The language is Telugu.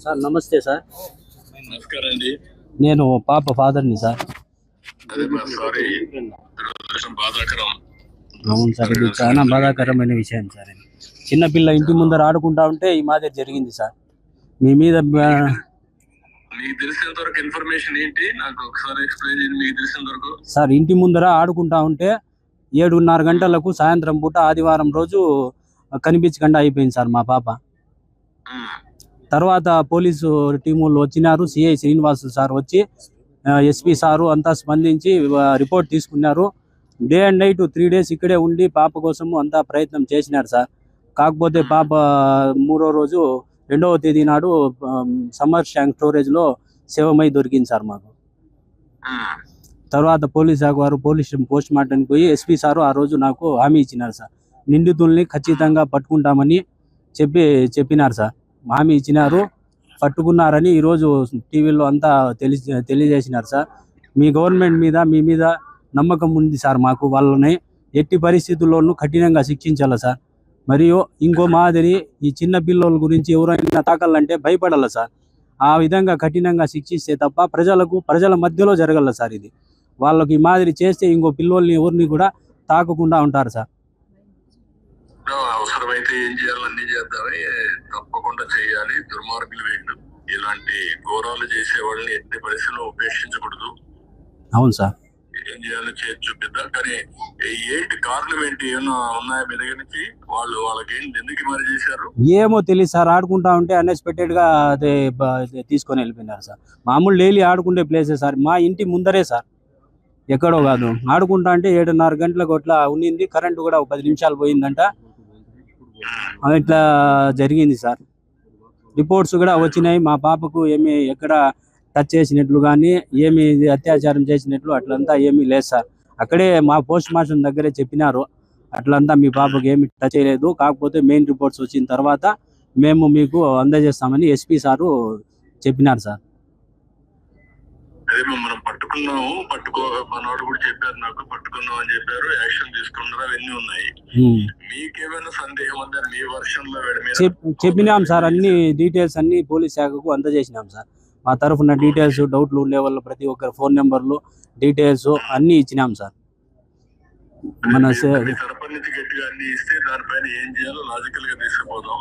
సార్ నమస్తే సార్. నమస్కారం అండి. నేను పాప ఫాదర్ని సార్. సారీ, దురదృష్టం బాధాకరం. అవును సార్, ఇది చాలా బాధాకరమైన విషయం సార్. చిన్నపిల్ల ఇంటి ముందర ఆడుకుంటా ఉంటే ఈ మాదిరి జరిగింది సార్. మీ మీద మీకు తెలిసినంత వరకు ఇన్ఫర్మేషన్ ఏంటి, నాకు ఒకసారి ఎక్స్ప్లెయిన్ చేయండి. మీకు తెలిసినంత వరకు సార్, ఇంటి ముందర ఆడుకుంటా ఉంటే 7:30 గంటలకు సాయంత్రం పూట ఆదివారం రోజు కనిపించకుండా అయిపోయింది సార్ మా పాప. తర్వాత పోలీసు టీములు వచ్చినారు. సిఐ శ్రీనివాసు సార్ వచ్చి, ఎస్పీ సారు అంతా స్పందించి రిపోర్ట్ తీసుకున్నారు. డే అండ్ నైట్ 3 days ఇక్కడే ఉండి పాప కోసము అంతా ప్రయత్నం చేసినారు సార్. కాకపోతే పాప 3వ రోజు 2వ తేదీ నాడు సమ్మర్ ట్యాంక్ స్టోరేజ్లో శవమై దొరికింది సార్ మాకు. తర్వాత పోలీస్ శాఖ వారు పోస్ట్ మార్టంకి పోయి ఎస్పీ సారు ఆ రోజు నాకు హామీ ఇచ్చినారు సార్. నిందితుల్ని ఖచ్చితంగా పట్టుకుంటామని చెప్పినారు సార్. హామీ ఇచ్చినారు, పట్టుకున్నారని ఈరోజు టీవీలో అంతా తెలియజేసినారు సార్. మీ గవర్నమెంట్ మీద మీ మీద నమ్మకం ఉంది సార్ మాకు. వాళ్ళని ఎట్టి పరిస్థితుల్లోనూ కఠినంగా శిక్షించాలి సార్. మరియు ఇంకో మాదిరి ఈ చిన్న పిల్లల గురించి ఎవరైనా తాకాలంటే భయపడాలి సార్. ఆ విధంగా కఠినంగా శిక్షిస్తే తప్ప ప్రజల మధ్యలో జరగల సార్. ఇది వాళ్ళకి ఈ మాదిరి చేస్తే ఇంకో పిల్లల్ని ఎవరిని కూడా తాకకుండా ఉంటారు సార్. అవసరమైతే ఏం చేయాలో అన్ని చేద్దామని తప్పకుండా చేయాలి. దుర్మార్గులు వీళ్ళు. ఇలాంటి ఘోరాలు చేసే వాళ్ళని ఎట్టి పరిస్థితుల్లో ఉపేక్షించకూడదు. అవును సార్. ఏం చేయాలో చేసి చూపిద్దాం. కానీ ఏంటి కారణం ఏంటి, ఏమన్నా ఉన్నాయా మీ దగ్గర నుంచి? వాళ్ళకి ఏంటి, ఎందుకు మరి చేశారు ఏమో తెలియదు సార్. ఆడుకుంటా ఉంటే అన్ఎక్స్పెక్టెడ్ గా అదే తీసుకొని వెళ్ళిపోయినారు సార్. మామూలు డైలీ ఆడుకుంటే ప్లేసే సార్, మా ఇంటి ముందరే సార్, ఎక్కడో కాదు. ఆడుకుంటా అంటే 7:30 గంటలకు అట్లా ఉన్నింది. కరెంటు కూడా 10 నిమిషాలు పోయిందంట. ఇట్లా జరిగింది సార్. రిపోర్ట్స్ కూడా వచ్చినాయి. మా పాపకు ఏమి ఎక్కడ టచ్ చేసినట్లు కానీ ఏమి అత్యాచారం చేసినట్లు అట్లంతా ఏమీ లేదు సార్. అక్కడే మా పోస్ట్ మార్టం దగ్గరే చెప్పినారు, అట్లంతా మీ పాపకు ఏమి టచ్ చేయలేదు. కాకపోతే మెయిన్ రిపోర్ట్స్ వచ్చిన తర్వాత మేము మీకు అందజేస్తామని ఎస్పీ సారు చెప్పినారు సార్. అదే మనం పట్టుకున్నాము, మనోడు కూడా చెప్పారు, నాకు పట్టుకున్నాం అని చెప్పారు, యాక్షన్ తీసుకున్నారు, అవన్నీ ఉన్నాయి. మీకేమైనా సందేహం ఉందా మీ వర్షన్ లో? చెప్పినాం సార్, అన్ని డీటెయిల్స్ అన్ని పోలీస్ శాఖకు అందజేసినాం సార్. మా తరఫున డీటెయిల్స్, డౌట్లు ఉండే వాళ్ళు ప్రతి ఒక్కరు ఫోన్ నెంబర్లు, డీటెయిల్స్ అన్ని ఇచ్చినాం సార్. మన తరపు నుంచి గట్టిగా అన్ని ఇస్తే దానిపైన ఏం చేయాలో లాజికల్ గా తీసుకుపోదాం.